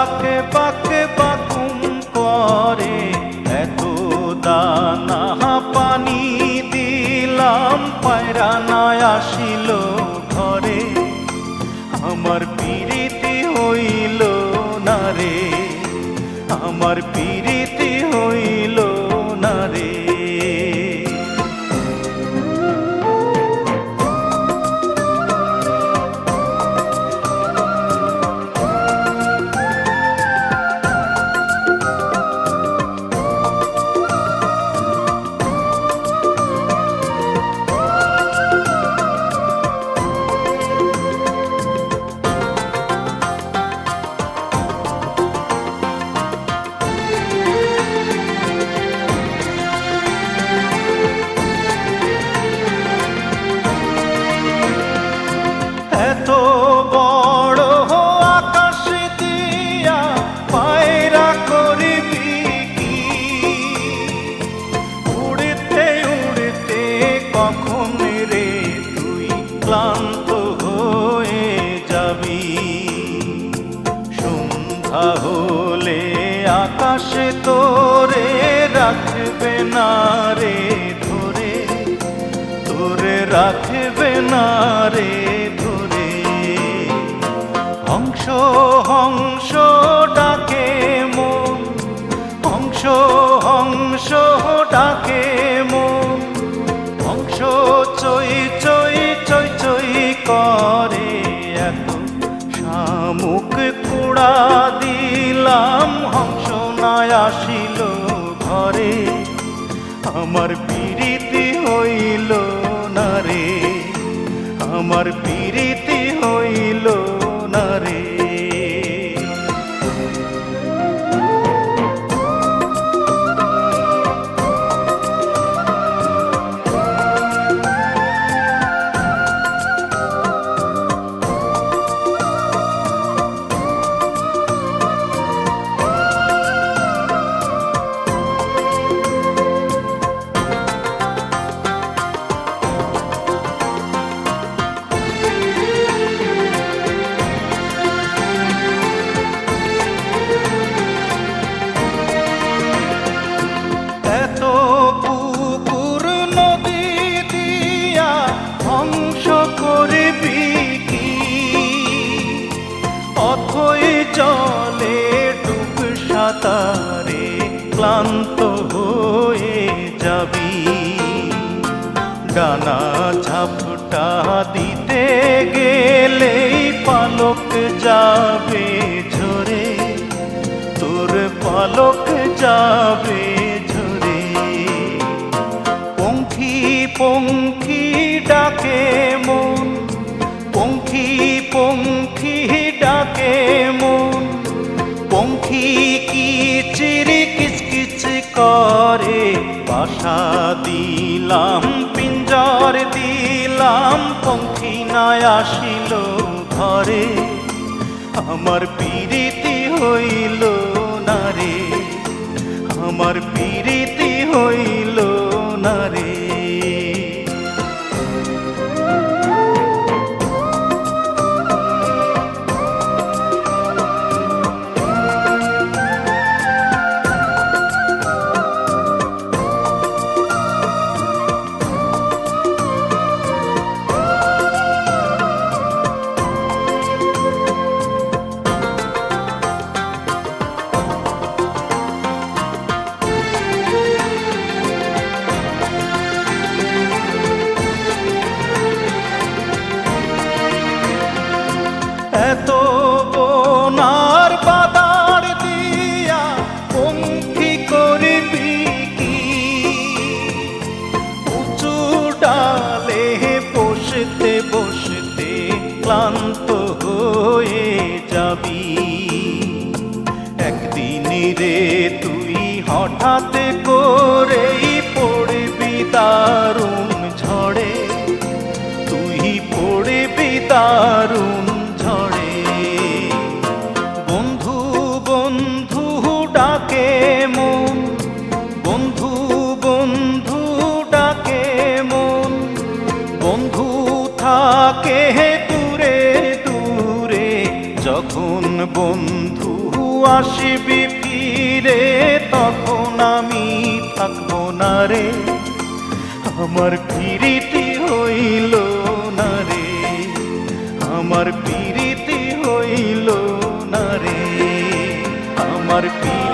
পাকে পাকে বাকুম করে, এত দানা পানি দিলাম পায়রা না আসিল ঘরে। আমার পিরিতি হইল না রে, আমার পিরিতি হইল না রে। এত বড় আকাশ দিয়া পায়রা করবি কি, উড়তে উড়তে কখন রে তুই ক্লান্ত হয়ে যাবি। সন্ধ্যা হলে আকাশে তোরে রাখবে না রে ধরে, তোরে রাখবে না রে ধরে। হংস হংস ডাকে মন, হংস হংস ডাকে মন, হংস চই চই চই চই করে। এত শামুক কুড়া দিলাম হংস না আসিল ঘরে। আমার পিরিতি হইল না রে, আমার পিরিতি হইল না রে। অথই জলে ডুব সাঁতারে ক্লান্ত হয়ে যাবি। ডানা ঝাপটা দিতে গেলেই পালক যাবে ঝরে, তোর পালক যাবে ঝরে। পঙ্খী পঙ্খী ডাকে মন, পঙ্খী পঙ্খী ডাকে মন, পঙ্খী কিচির কিচকিচ করে। বাসা দিলাম পিঞ্জর দিলাম পঙ্খী না আসিল ঘরে। আমার পিরিতি হইল না রে, আমার পিরিতি হইল না রে। এত বোনার বাদার দিয়া পঙ্খী করবি কি, উঁচু ডালে বসতে বসতে ক্লান্ত হয়ে যাবি। একদিন রে তুই হঠাৎ করেই পড়বি দারুণ ঝড়ে, তুই পড়বি দারুণ ঝড়ে। বন্ধু বন্ধু ডাকে মন, বন্ধু বন্ধু ডাকে মন, বন্ধু থাকে দূরে দূরে। যখন বন্ধু আসবি ফিরে তখন আমি থাকবো না রে, আমার প্রীতি হইল না রে, আমার প্রীতি হইল না রে, আমার প্রীতি